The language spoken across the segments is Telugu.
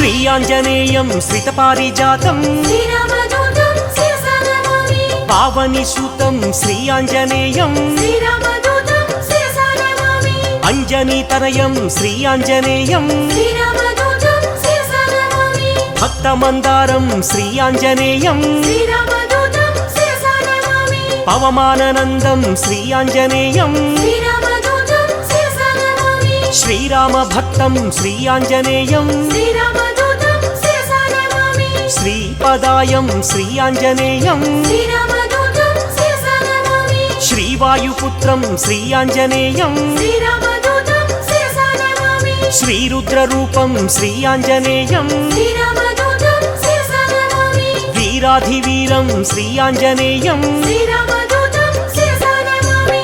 श्रीयाञ्जनेयं श्रितपारिजातं श्रीरामदूतं शिरसा नमामि पावनीसूतं श्रीयाञ्जनेयं श्रीरामदूतं शिरसा नमामि अञ्जनीतनयं श्रीयाञ्जनेयं श्रीरामदूतं शिरसा नमामि भक्तमन्दारं श्रीयाञ्जनेयं श्रीरामदूतं शिरसा नमामि पवमाननन्दं श्रीयाञ्जनेयं श्रीरामदूतं शिरसा नमामि श्रीरामभक्तं श्रीयाञ्जनेयं श्रीरामदूतं शिरसा नमामि श्रीपदायं श्रीयाञ्जनेयं श्रीरामदूतं शिरसा नमामि श्रीवायुपुत्रं श्रीयाञ्जनेयं श्रीरामदूतं शिरसा नमामि श्रीरुद्ररूपं श्रीयाञ्जनेयं श्रीरामदूतं शिरसा नमामि वीराधिवीरं श्रीयाञ्जनेयं श्रीरामदूतं शिरसा नमामि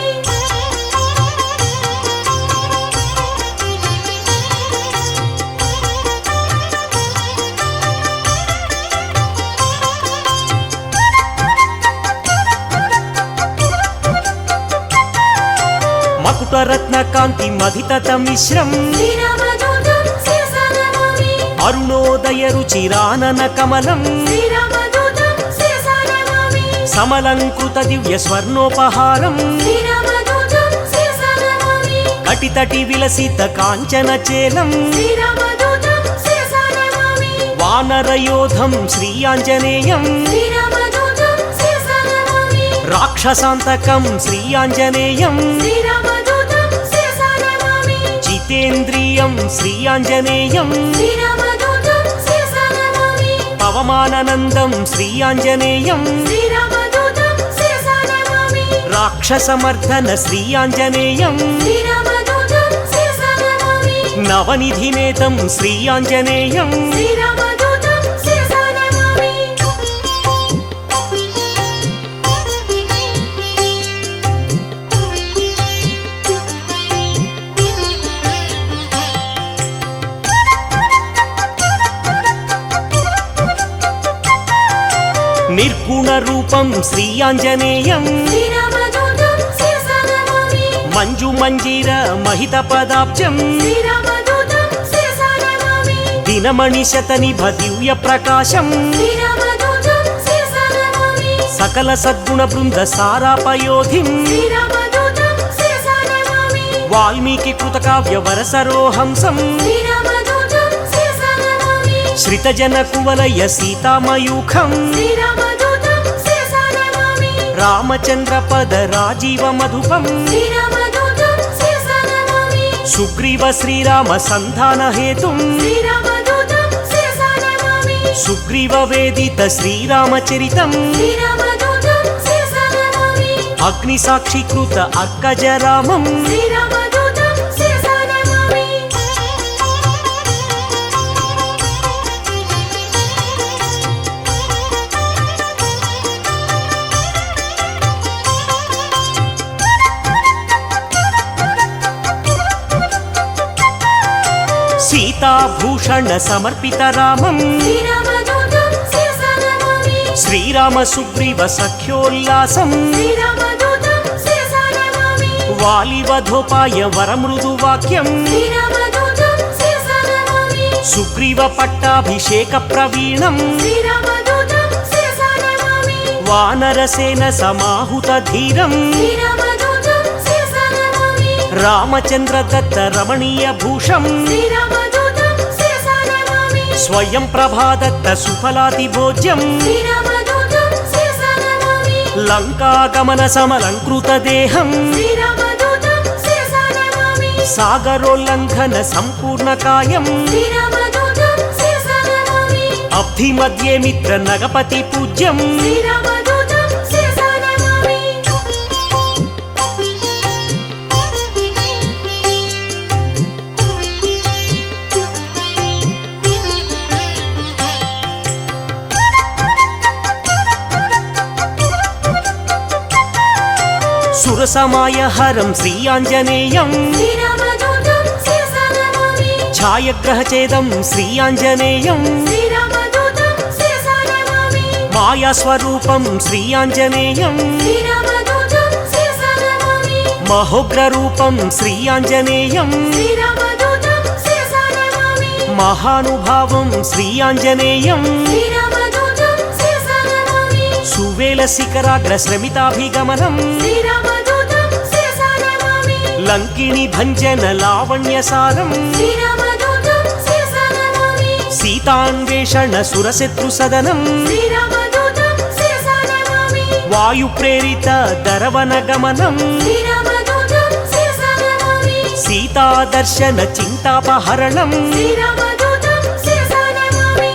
मकुटरत्नकान्तिमधिततमिश्रं श्रीरामदूतं शिरसा नमामि अरुणोदयरुचिराननकमलं श्रीरामदूतं शिरसा नमामि समलङ्कृतदिव्यस्वर्णोपहारं श्रीरामदूतं शिरसा नमामि कटितटिविलसितकाञ्चनचेलं श्रीरामदूतं शिरसा नमामि वानरयोधं श्रीयाञ्जनेयं श्रीरामदूतं शिरसा नमामि राक्षसान्तकं श्रीयाञ्जनेयं श्रीरामदूतं शिरसा नमामि जितेन्द्रियं श्रीयाञ्जनेयं श्रीरामदूतं शिरसा नमामि पवमाननन्दं श्रीयाञ्जनेयं श्रीरामदूतं शिरसा नमामि राक्षसमर्दन श्रीयाञ्जनेयं श्रीरामदूतं शिरसा नमामि नवनिधिनेतं श्रीयाञ्जनेयं श्रीरामदूतं शिरसा नमामि निर्गुणरूपं श्रीयाञ्जनेयं श्रीरामदूतं शिरसा नमामि मञ्जुमञ्जीरमहितपदाब्जं श्रीरामदूतं शिरसा नमामि दिनमणिशतनिभदिव्यप्रकाशं श्रीरामदूतं शिरसा नमामि सकलसद्गुणवृन्दसारापयोधिं श्रीरामदूतं शिरसा नमामि वाल्मीकिकृतकाव्यवरसरोहंसं श्रीरामदूतं शिरसा नमामि श्रितजनकुवलय सीतामयूखं श्रीरामदूतं शिरसा नमामि रामचन्द्रपदराजीवमधुपं श्रीरामदूतं शिरसा नमामि सुग्रीव श्रीरामसन्धानहेतुं श्रीरामदूतं शिरसा नमामि सुग्रीववेदित श्रीरामचरितं श्रीरामदूतं शिरसा नमामि अग्निसाक्षीकृत अर्कजरामं श्रीरामदूतं शिरसा नमामि सीताभूषणसमर्पितरामं श्रीरामदूतं शिरसा नमामि श्रीरामसुग्रीवसख्योल्लासं श्रीरामदूतं शिरसा नमामि वालिवधोपाय वरमृदुवाक्यं श्रीरामदूतं शिरसा नमामि सुग्रीवपट्टाभिषेकप्रवीणं श्रीरामदूतं शिरसा नमामि वानरसेनसमाहुतधीरं श्रीरामदूतं शिरसा नमामि रामचन्द्रदत्तरमणीयभूषं श्रीरामदूतं शिरसा नमामि स्वयं प्रभादत्त सुफलातिभोज्यं श्रीरामदूतं शिरसा नमामि लङ्कागमनसमलङ्कृतदेहं श्रीरामदूतं शिरसा नमामि सागरोल्लङ्घन सम्पूर्णकायं श्रीरामदूतं शिरसा नमामि अब्धिमध्ये मित्र नगपति पूज्यं श्रीरामदूतं शिरसा नमामि सुरसमायहरं श्रीयाञ्जनेयं श्रीरामदूतं शिरसा नमामि छायग्रहचेदं श्रीयाञ्जनेयं श्रीरामदूतं शिरसा नमामि मायास्वरूपं श्रीयाञ्जनेयं श्रीरामदूतं शिरसा नमामि महोग्ररूपं श्रीयाञ्जनेयं श्रीरामदूतं शिरसा नमामि మహానుభావం శ్రీ ఆంజనేయం శ్రీరామదూతం శిరసా నమామి సువేల శిఖరాగ్ర శ్రమితాభిగమనం శ్రీరామదూతం శిరసా నమామి లంకిణి భంజన లావణ్యసారం శ్రీరామదూతం శిరసా నమామి సీతాన్వేషణ సురశత్రు సదనం శ్రీరామదూతం శిరసా నమామి వాయు ప్రేరిత దరవన గమనం శ్రీరామదూతం శిరసా నమామి సీతాదర్శన చింతాపహరణం శ్రీరామదూతం శిరసా నమామి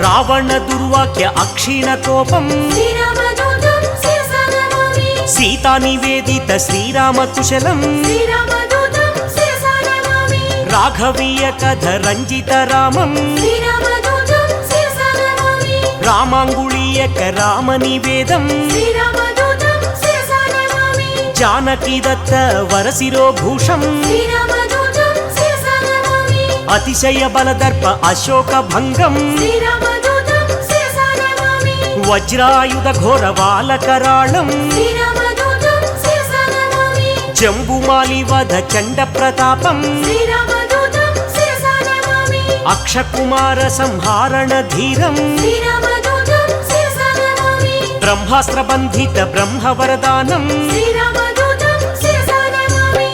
రావణ దుర్వాక్య అక్షీణ కోపం శ్రీరామదూతం శిరసా నమామి సీతా నివేదిత శ్రీరామ కుశలం శ్రీరామదూతం శిరసా నమామి రాఘవీయ కథ రంజిత రామం శ్రీరామదూతం శిరసా నమామి రామాంగుళీయక రామ నివేదం శ్రీరామదూతం శిరసా నమామి జానకి దత్త వరశిరోభూషం శ్రీరామదూతం శిరసా నమామి అతిశయ బలదర్ప అశోక భంగం శ్రీరామదూతం శిరసా నమామి వజ్రాయుధ ఘోర బాలకరాళం శ్రీరామదూతం శిరసా నమామి జంబుమాలి వధ చండ ప్రతాపం శ్రీరామదూతం శిరసా నమామి అక్షకుమార సంహారణ ధీరం శ్రీరామదూతం శిరసా నమామి బ్రహ్మాస్త్ర బంధిత బ్రహ్మ వరదానం శ్రీరామదూతం శిరసా నమామి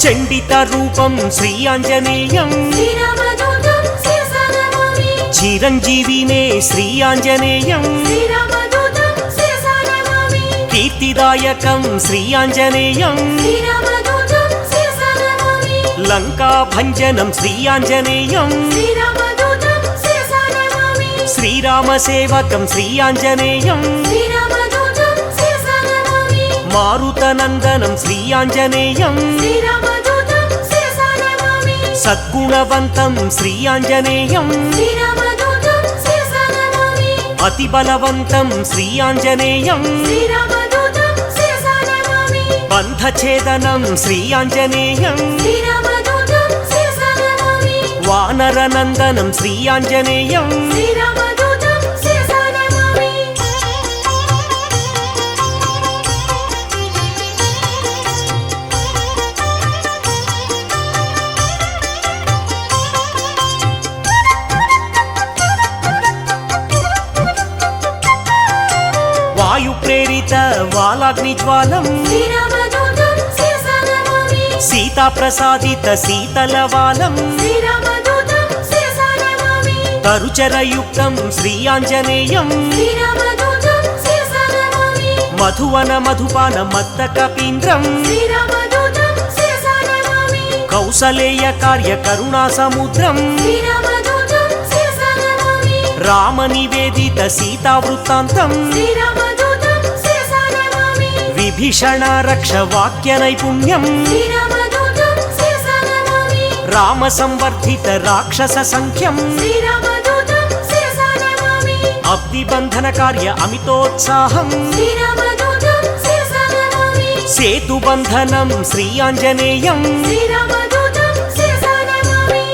చండిత రూపం శ్రీ ఆంజనేయం శ్రీరామదూతం శిరసా నమామి చిరంజీవినే శ్రీ ఆంజనేయం శ్రీరామదూతం శిరసా నమామి కీర్తిదాయకం శ్రీ ఆంజనేయం శ్రీరామదూతం శిరసా నమామి లంకా భంజనం శ్రీ ఆంజనేయం శ్రీరామదూతం శిరసా నమామి శ్రీరామ సేవకం శ్రీ ఆంజనేయం శ్రీరామదూతం శిరసా నమామి మారుతనందనం శ్రీ ఆంజనేయం శ్రీరామదూతం శిరసా నమామి సద్గుణవంతం శ్రీ ఆంజనేయం శ్రీరామదూతం శిరసా నమామి అతి బలవంతం శ్రీ ఆంజనేయం శ్రీరామదూతం శిరసా నమామి బంధఛేదనం శ్రీ ఆంజనేయం శ్రీరామదూతం శిరసా నమామి వానరనందనం శ్రీ ఆంజనేయం శ్రీరామదూతం శిరసా నమామి వాయు ప్రేరిత వాలాగ్నిజ్వాలం శ్రీరామదూతం శిరసా నమామి సీతా ప్రసాదిత శీతలవాలం శ్రీరామదూతం శిరసా నమామి తరుచరయుక్తం శ్రీ ఆంజనేయం శ్రీరామదూతం శిరసా నమామి మధువన మధుపాన మత్త కపీంద్రం శ్రీరామదూతం శిరసా నమామి కౌసలేయ కార్య కరుణా సముద్రం శ్రీరామదూతం శిరసా నమామి రామ నివేదిత సీతా వృత్తాంతం శ్రీరామదూతం శిరసా నమామి విభీషణ రక్ష వాక్య నైపుణ్యం శ్రీరామదూతం శిరసా నమామి రామ సంవర్ధిత రాక్షస సంఖ్యం శ్రీరామదూతం శిరసా నమామి అబ్ది బంధన కార్య అమితోత్సాహం శ్రీరామదూతం శిరసా నమామి సేతు బంధనం శ్రీ ఆంజనేయం శ్రీరామదూతం శిరసా నమామి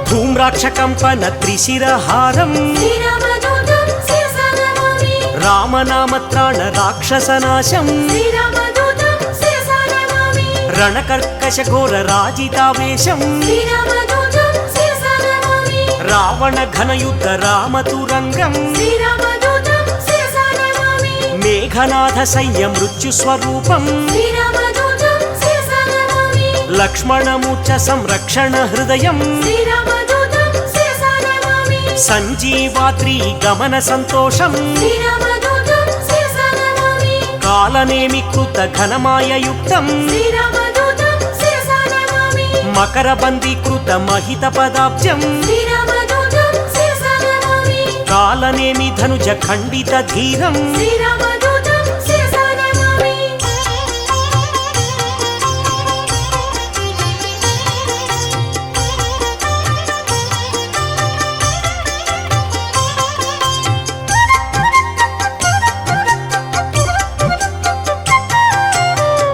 ధూమ్రాక్షకంపన త్రిశిరహారం శ్రీరామదూతం శిరసా నమామి రామనామత్రాణ రాక్షసనాశం శ్రీరామదూతం శిరసా నమామి రణకర్కశ ఘోర రాజితావేశం శ్రీరామదూతం శిరసా నమామి రావణ ఘనయుద్ధ రామతురంగం శ్రీరామదూతం శిరసా నమామి మేఘనాథ సైన్య మృత్యు స్వరూపం శ్రీరామదూతం శిరసా నమామి లక్ష్మణమూర్ఛ సంరక్షణ హృదయం శ్రీరామదూతం శిరసా నమామి సంజీవాద్రి గమన సంతోషం శ్రీరామదూతం శిరసా నమామి కాలనేమి కృత ఘనమాయయుక్తం శ్రీరామదూతం శిరసా నమామి మకరబంది కృత మహిత పదాబ్జం శ్రీరామదూతం శిరసా నమామి కాలనేమి ధనుజ ఖండిత ధీరం శ్రీరామదూతం శిరసా నమామి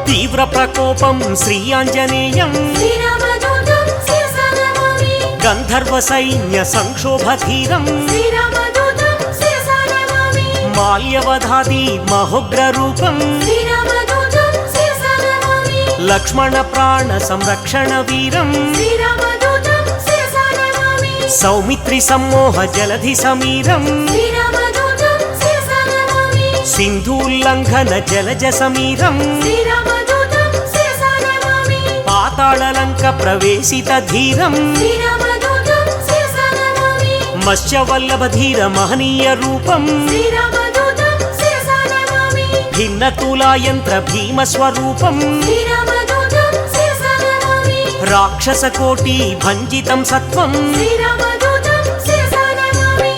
తీవ్ర ప్రకోపం శ్రీ ఆంజనేయం శ్రీరామదూతం శిరసా నమామి గంధర్వ సైన్య సంక్షోభధీరం శ్రీరామదూతం శిరసా నమామి మాల్యవధాది మహోగ్ర రూపం శ్రీరామదూతం శిరసా నమామి లక్ష్మణ ప్రాణ సంరక్షణ వీరం శ్రీరామదూతం శిరసా నమామి సౌమిత్రి సమ్మోహ జలధి సమీరం శ్రీరామదూతం శిరసా నమామి సింధూల్లంఘన జలజ సమీరం శ్రీరామదూతం శిరసా నమామి పాతాళలంక ప్రవేశిత ధీరం శ్రీరామదూతం శిరసా నమామి మత్స్యవల్లభ ధీర మహనీయ రూపం శ్రీరామదూతం శిరసా నమామి భిన్న తులాయంత్ర భీమ స్వరూపం శ్రీరామదూతం శిరసా నమామి రాక్షస కోటి భంజితం సత్వం శ్రీరామదూతం శిరసా నమామి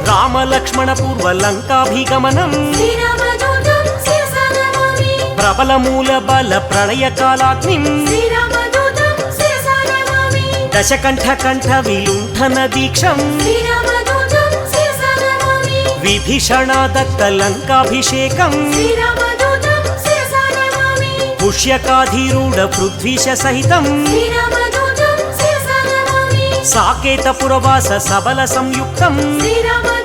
రామ లక్ష్మణ పూర్వ లంకాభిగమనం శ్రీరామదూతం శిరసా నమామి ప్రబల మూల బల ప్రళయ కాలాగ్నిం శ్రీరామదూతం శిరసా నమామి దశకంఠ కంఠ విలుంఠన దీక్షం శ్రీరామదూతం శిరసా నమామి విభీషణ దత్త లంకాభిషేకం శ్రీరామదూతం శిరసా నమామి పుష్యకాధీరూఢ పృథ్వీశ సహితం శ్రీరామదూతం శిరసా నమామి సాకేత పురవాస సబల సంయుక్తం శ్రీరామదూతం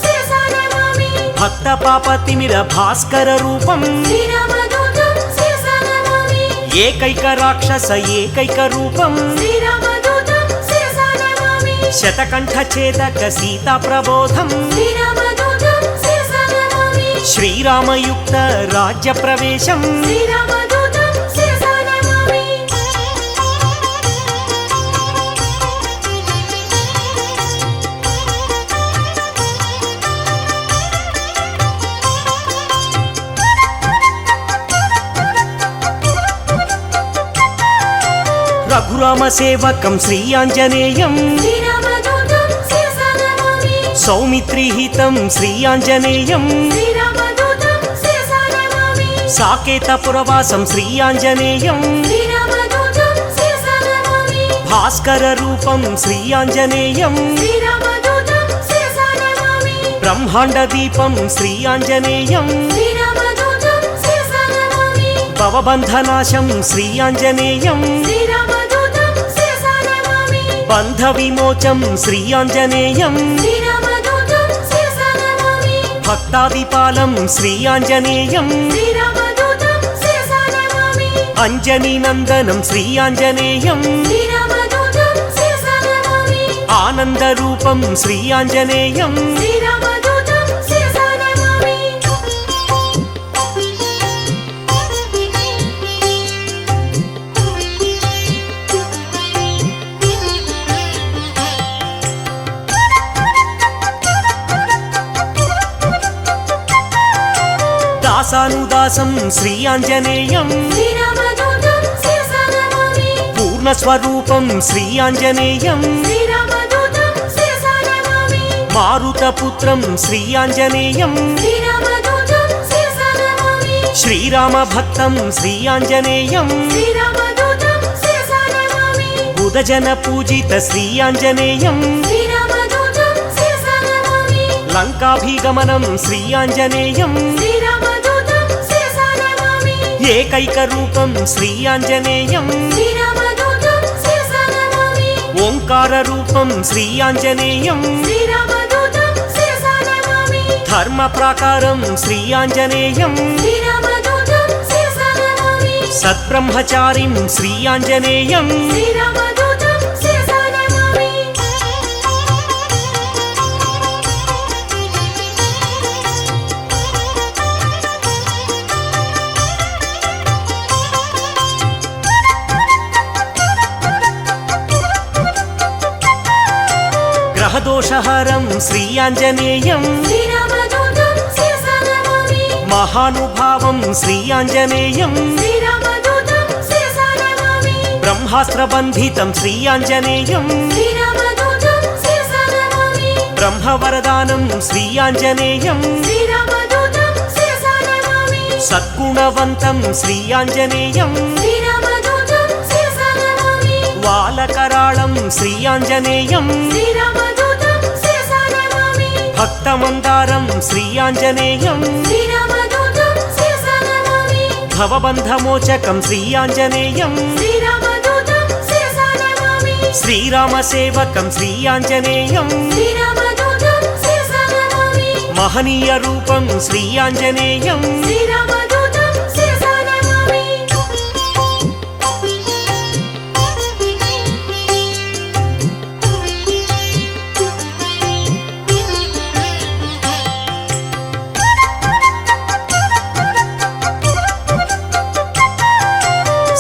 శిరసా నమామి భక్త పాప తిమిర భాస్కర రూపం శ్రీరామదూతం శిరసా నమామి ఏకైక రాక్షస ఏకైక రూపం శ్రీరామదూతం శిరసా నమామి శతకంఠ ఛేదక సీతా ప్రబోధం శ్రీరామదూతం శిరసా నమామి శ్రీరామయుక్త రాజ్య ప్రవేశం శ్రీరామదూతం శిరసా నమామి రఘురామ సేవకం శ్రీ ఆంజనేయం శ్రీరామదూతం శిరసా నమామి సౌమిత్రిహితం శ్రీ ఆంజనేయం శ్రీరామదూతం శిరసా నమామి సాకేత పురవాసం శ్రీ ఆంజనేయం శ్రీరామదూతం శిరసా నమామి భాస్కర రూపం శ్రీ ఆంజనేయం శ్రీరామదూతం శిరసా నమామి బ్రహ్మాండ దీపం శ్రీ ఆంజనేయం శ్రీరామదూతం శిరసా నమామి భవబంధనాశం శ్రీ ఆంజనేయం శ్రీరామదూతం శిరసా నమామి బంధ విమోచం శ్రీ ఆంజనేయం శ్రీరామదూతం శిరసా నమామి భక్తాదిపాలం శ్రీ ఆంజనేయం శ్రీరామదూతం శిరసా నమామి అంజనీ నందనం శ్రీ ఆంజనేయం శ్రీరామదూతం శిరసా నమామి ఆనంద రూపం శ్రీ ఆంజనేయం శ్రీరామదూతం శిరసా నమామి దాసానుదాసం శ్రీ ఆంజనేయం శ్రీరామదూతం శిరసా నమామి పూర్ణస్వరూపం శ్రీ ఆంజనేయం శ్రీరామదూతం శిరసా నమామి మారుతపుత్రం శ్రీ ఆంజనేయం శ్రీరామదూతం శిరసా నమామి శ్రీరామ భక్తం శ్రీ ఆంజనేయం శ్రీరామదూతం శిరసా నమామి బుధజన పూజిత శ్రీ ఆంజనేయం శ్రీరామదూతం శిరసా నమామి లంకాభిగమనం శ్రీ ఆంజనేయం శ్రీరామదూతం శిరసా నమామి ఏకైక రూపం శ్రీ ఆంజనేయం శ్రీరామదూతం శిరసా నమామి ఓంకార రూపం శ్రీ ఆంజనేయం శ్రీరామదూతం శిరసా నమామి ధర్మ ప్రాకారం శ్రీ ఆంజనేయం శ్రీరామదూతం శిరసా నమామి సద్బ్రహ్మచారిం శ్రీ ఆంజనేయం శ్రీరామదూతం శిరసా నమామి గ్రహదోషహరం శ్రీ ఆంజనేయం శ్రీరామదూతం శిరసా నమామి మహానుభావం శ్రీ ఆంజనేయం శ్రీరామదూతం శిరసా నమామి బ్రహ్మాస్త్రబంధితం శ్రీ ఆంజనేయం శ్రీరామదూతం శిరసా నమామి బ్రహ్మవరదానం శ్రీ ఆంజనేయం శ్రీరామదూతం శిరసా నమామి సద్గుణవంతం శ్రీ ఆంజనేయం శ్రీరామదూతం శిరసా నమామి వాలకరాళం శ్రీ ఆంజనేయం శ్రీరామదూతం శిరసా నమామి భక్తమందారం శ్రీ ఆంజనేయం శ్రీరామదూతం శిరసా నమామి భవబంధమోచకం శ్రీ ఆంజనేయం శ్రీరామదూతం శిరసా నమామి శ్రీరామసేవకం శ్రీ ఆంజనేయం శ్రీరామదూతం శిరసా నమామి మహనీయ రూపం శ్రీ ఆంజనేయం శ్రీరామదూతం శిరసా నమామి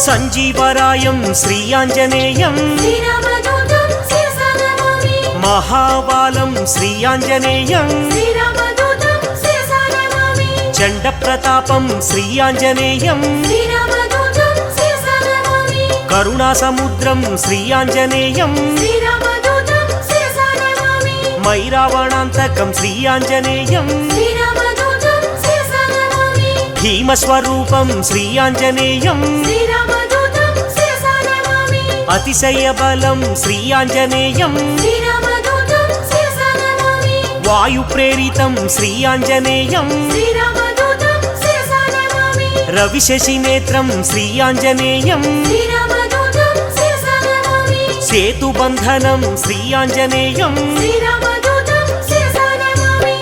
సంజీవరాయం శ్రీ ఆంజనేయం శ్రీరామదూతం శిరసా నమామి మహాబాలం శ్రీ ఆంజనేయం శ్రీరామదూతం శిరసా నమామి చండ ప్రతాపం శ్రీ ఆంజనేయం శ్రీరామదూతం శిరసా నమామి కరుణాసముద్రం శ్రీ ఆంజనేయం శ్రీరామదూతం శిరసా నమామి మైరావణాంతకం శ్రీ ఆంజనేయం శ్రీరామదూతం శిరసా నమామి భీమస్వరూపం శ్రీ ఆంజనేయం శ్రీరామదూతం శిరసా నమామి అతిశయ బలం శ్రీ ఆంజనేయం శ్రీరామదూతం శిరసా నమామి వాయు ప్రేరితం శ్రీ ఆంజనేయం శ్రీరామదూతం శిరసా నమామి రవిశశి నేత్రం శ్రీ ఆంజనేయం శ్రీరామదూతం శిరసా నమామి సేతుబంధనం శ్రీ ఆంజనేయం శ్రీరామదూతం శిరసా నమామి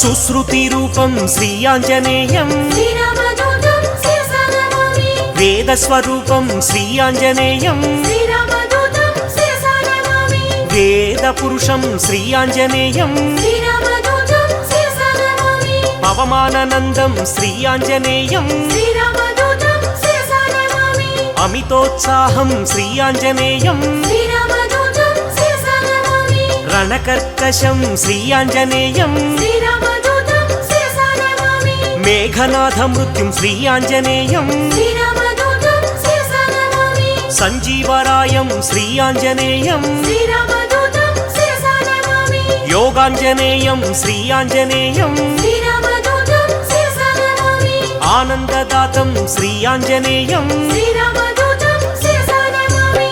సుశ్రుతి రూపం శ్రీ ఆంజనేయం శ్రీరామదూతం శిరసా నమామి వేదస్వరూపం శ్రీ ఆంజనేయం శ్రీరామదూతం శిరసా నమామి వేద పురుషం శ్రీ ఆంజనేయం శ్రీరామదూతం శిరసా నమామి పవమానందం శ్రీ ఆంజనేయం శ్రీరామదూతం శిరసా నమామి అమితోత్సాహం శ్రీ ఆంజనేయం శ్రీరామదూతం శిరసా నమామి రణకర్కశం శ్రీ ఆంజనేయం శ్రీరామదూతం శిరసా నమామి మేఘనాథ మృత్యుం శ్రీ ఆంజనేయం శ్రీరామదూతం శిరసా నమామి సంజీవరాయం శ్రీ ఆంజనేయం శ్రీరామదూతం శిరసా నమామి యోగాంజనేయం శ్రీ ఆంజనేయం శ్రీరామదూతం శిరసా నమామి ఆనందదాతం శ్రీ ఆంజనేయం శ్రీరామదూతం శిరసా నమామి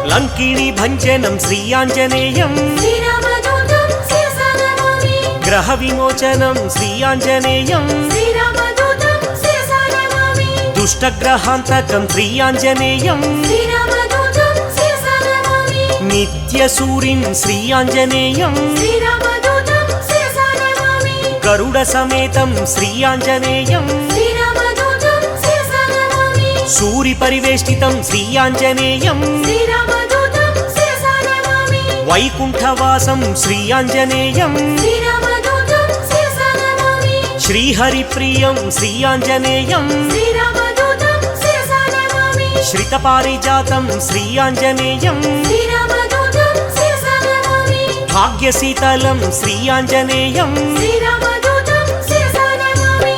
లంకిణి భంజనం శ్రీ ఆంజనేయం శ్రీరామదూతం శిరసా నమామి గ్రహ విమోచనం శ్రీ ఆంజనేయం శ్రీరామదూతం శిరసా నమామి దుష్టగ్రహాంతకం శ్రీ ఆంజనేయం శ్రీరామదూతం శిరసా నమామి నిత్య సూరిం శ్రీ ఆంజనేయం శ్రీరామదూతం శిరసా నమామి గరుడ సమేతం శ్రీ ఆంజనేయం శ్రీరామదూతం శిరసా నమామి సూరి పరివేష్టితం శ్రీ ఆంజనేయం శ్రీరామదూతం శిరసా నమామి వైకుంఠవాసం శ్రీ ఆంజనేయం శ్రీరామదూతం శిరసా నమామి శ్రీహరిప్రియం శ్రీ ఆంజనేయం శ్రీరామదూతం శిరసా నమామి శ్రితపారిజాతం శ్రీ ఆంజనేయం శ్రీరామదూతం శిరసా నమామి భాగ్యశీతలం శ్రీ ఆంజనేయం శ్రీరామదూతం శిరసా నమామి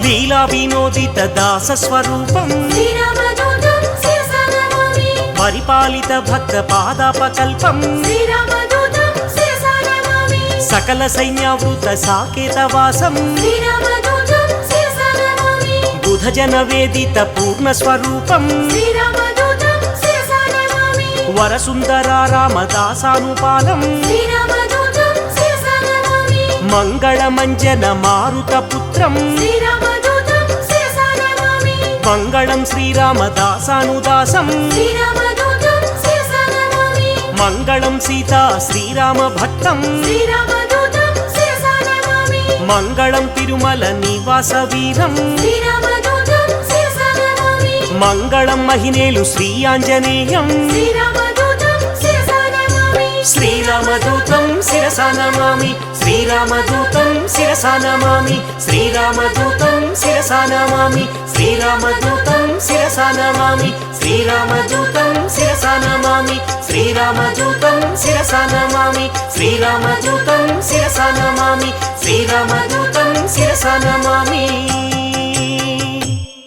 లీలా వినోదిత దాస స్వరూపం శ్రీరామదూతం శిరసా నమామి పరిపాలిత భక్త పాదాపకల్పం శ్రీరామదూతం శిరసా నమామి సకల సైన్యావృత సాకేతవాసం శ్రీరామదూతం శిరసా నమామి బుధజన వేదిత పూర్ణ స్వరూపం శ్రీరామదూతం శిరసా నమామి వరసుందరా రామదాసానుపాలం శ్రీరామదూతం శిరసా నమామి మంగళమంజన మారుతపుత్రం శ్రీరామదూతం శిరసా నమామి మంగళం శ్రీరామదాసానుదాసం శ్రీరామదూతం శిరసా నమామి మంగళం సీతా శ్రీరామభక్తం శ్రీరామదూతం శిరసా నమామి మంగళం తిరుమల నివాస వీరం శ్రీరామదూతం శిరసా నమామి మంగళం మహినేలు శ్రీ ఆంజనేయం శ్రీరామదూతం శిరసా నమామి శ్రీరామదూతం శిరసా నమామి శ్రీరామదూతం శిరసా నమామి శ్రీరామదూతం శిరసా నమామి శ్రీరామదూతం శిరసా నమామి శ్రీరామదూతం శిరసా నమామి శ్రీరామదూతం శిరసా నమామి శ్రీరామదూతం శిరసా నమామి శ్రీరామదూతం శిరసా నమామి